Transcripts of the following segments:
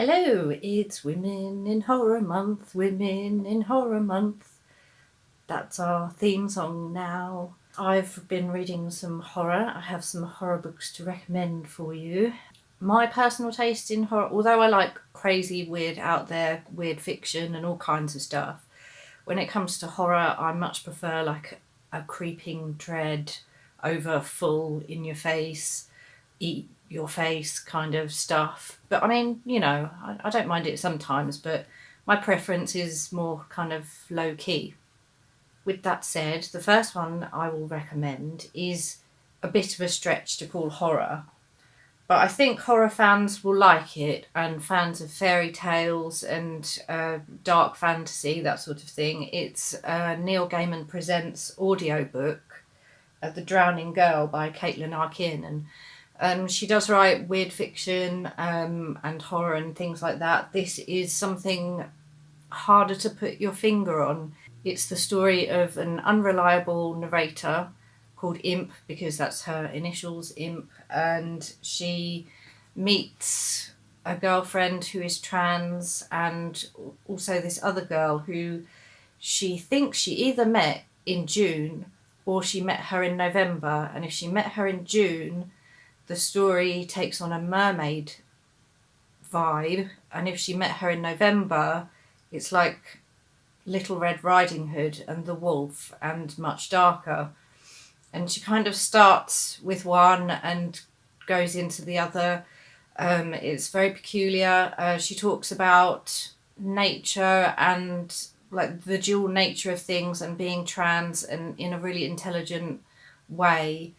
Hello, it's Women in Horror Month, Women in Horror Month. That's our theme song now. I've been reading some horror. I have some horror books to recommend for you. My personal taste in horror, although I like crazy, weird, out there, weird fiction and all kinds of stuff, when it comes to horror, I much prefer like a creeping dread over full in your face, eat your face kind of stuff. But I mean, I don't mind it sometimes, but my preference is more kind of low key. With that said, the first one I will recommend is a bit of a stretch to call horror, but I think horror fans will like it, and fans of fairy tales and dark fantasy, that sort of thing. It's Neil Gaiman presents audiobook, The Drowning Girl by Caitlin R Kiernan. She does write weird fiction and horror and things like that. This is something harder to put your finger on. It's the story of an unreliable narrator called Imp, because that's her initials, Imp, and she meets a girlfriend who is trans, and also this other girl who she thinks she either met in June or she met her in November. And if she met her in June, the story takes on a mermaid vibe, and if she met her in November, it's like Little Red Riding Hood and the Wolf and much darker. And she kind of starts with one and goes into the other. It's very peculiar. She talks about nature and like the dual nature of things and being trans, and in a really intelligent way.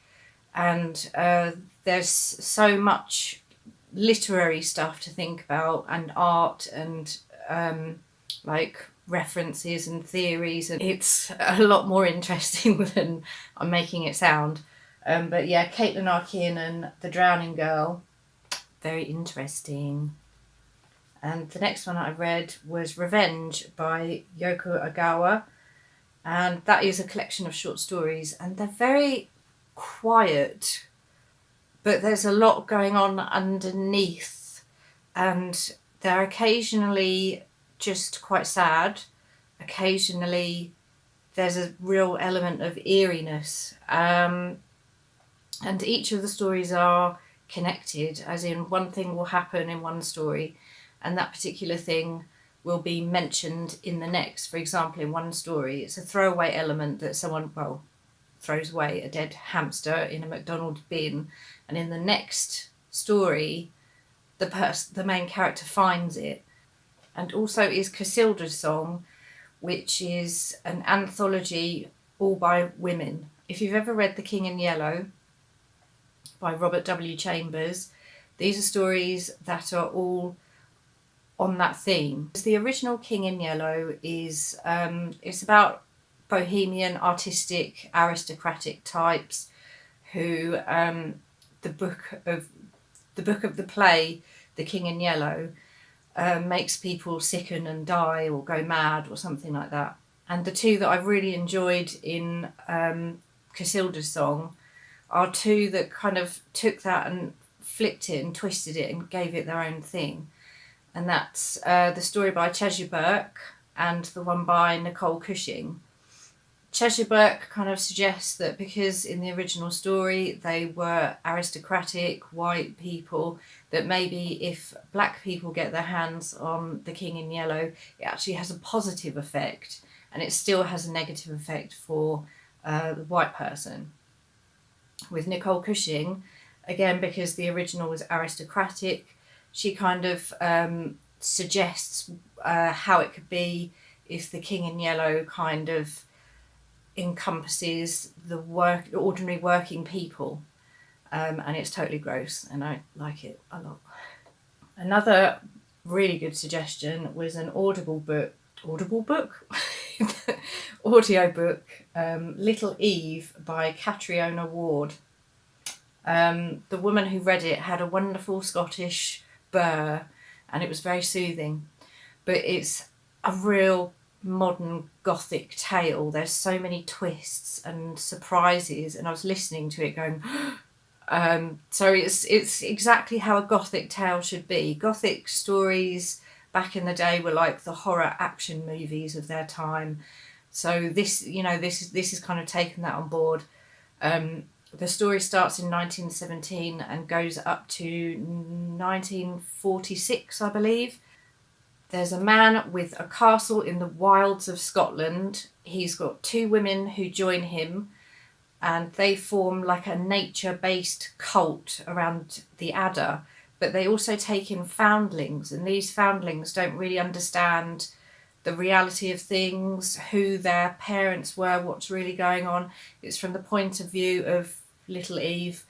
And there's so much literary stuff to think about, and art, and like references and theories, and it's a lot more interesting than I'm making it sound. But yeah, Caitlin R Kiernan, The Drowning Girl, very interesting. And the next one I read was Revenge by Yoko Ogawa, and that is a collection of short stories, and they're very quiet, but there's a lot going on underneath, and they're occasionally just quite sad. Occasionally there's a real element of eeriness, and each of the stories are connected, as in one thing will happen in one story and that particular thing will be mentioned in the next. For example, in one story it's a throwaway element that someone throws away a dead hamster in a McDonald's bin, and in the next story the main character finds it. And also is Cassilda's Song, which is an anthology all by women. If you've ever read The King in Yellow by Robert W. Chambers, these are stories that are all on that theme. The original King in Yellow is it's about bohemian, artistic, aristocratic types who the book of the play The King in Yellow makes people sicken and die or go mad or something like that. And the two that I really enjoyed in Cassilda's Song are two that kind of took that and flipped it and twisted it and gave it their own thing. And that's the story by Cheshire Burke and the one by Nicole Cushing. Cheshire Burke kind of suggests that because in the original story they were aristocratic white people, that maybe if black people get their hands on The King in Yellow, it actually has a positive effect, and it still has a negative effect for the white person. With Nicole Cushing, again, because the original was aristocratic, she kind of suggests how it could be if The King in Yellow kind of encompasses the ordinary working people, and it's totally gross, and I like it a lot. Another really good suggestion was an audiobook Little Eve by Catriona Ward. The woman who read it had a wonderful Scottish burr, and it was very soothing, but it's a real modern gothic tale. There's so many twists and surprises, and I was listening to it going So it's exactly how a gothic tale should be. Gothic stories back in the day were like the horror action movies of their time. So this, this is kind of taken that on board. The story starts in 1917 and goes up to 1946, I believe. There's a man with a castle in the wilds of Scotland. He's got two women who join him, and they form like a nature-based cult around the adder. But they also take in foundlings, and these foundlings don't really understand the reality of things, who their parents were, what's really going on. It's from the point of view of little Eve,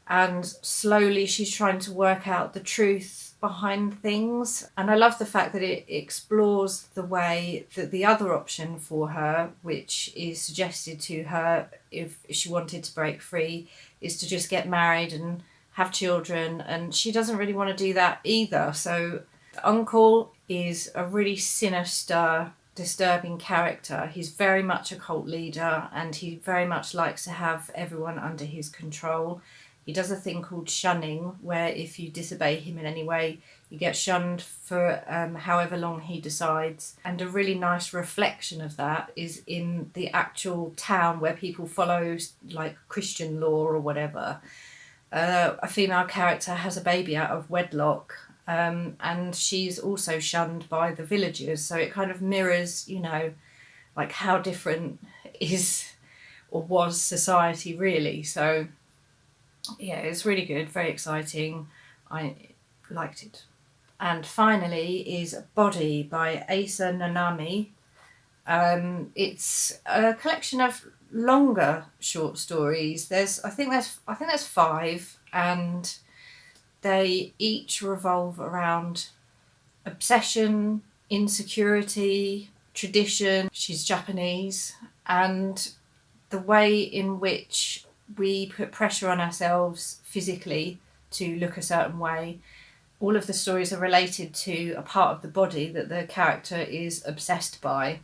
and slowly she's trying to work out the truth behind things. And I love the fact that it explores the way that the other option for her, which is suggested to her if she wanted to break free, is to just get married and have children, and she doesn't really want to do that either. So the uncle is a really sinister, disturbing character. He's very much a cult leader, and he very much likes to have everyone under his control. He does a thing called shunning, where if you disobey him in any way, you get shunned for however long he decides. And a really nice reflection of that is in the actual town, where people follow like Christian law or whatever. A female character has a baby out of wedlock, and she's also shunned by the villagers. So it kind of mirrors, like how different is or was society really. So yeah, it's really good, very exciting. I liked it. And finally is Body by Asa Nonami. It's a collection of longer short stories. I think there's 5, and they each revolve around obsession, insecurity, tradition. She's Japanese, and the way in which we put pressure on ourselves physically to look a certain way. All of the stories are related to a part of the body that the character is obsessed by,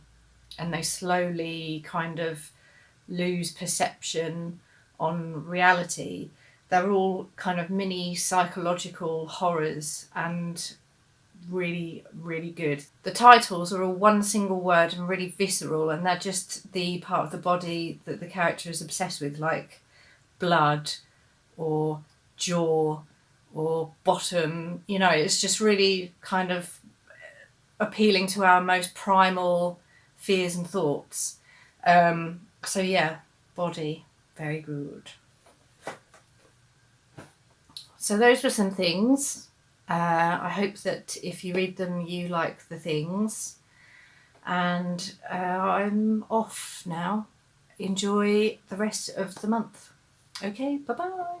and they slowly kind of lose perception on reality. They're all kind of mini psychological horrors, and really, really good. The titles are all one single word and really visceral, and they're just the part of the body that the character is obsessed with, like blood or jaw or bottom. It's just really kind of appealing to our most primal fears and thoughts. So yeah, Body, very good. So those were some things. I hope that if you read them, you like the things. And I'm off now. Enjoy the rest of the month. Okay, bye-bye.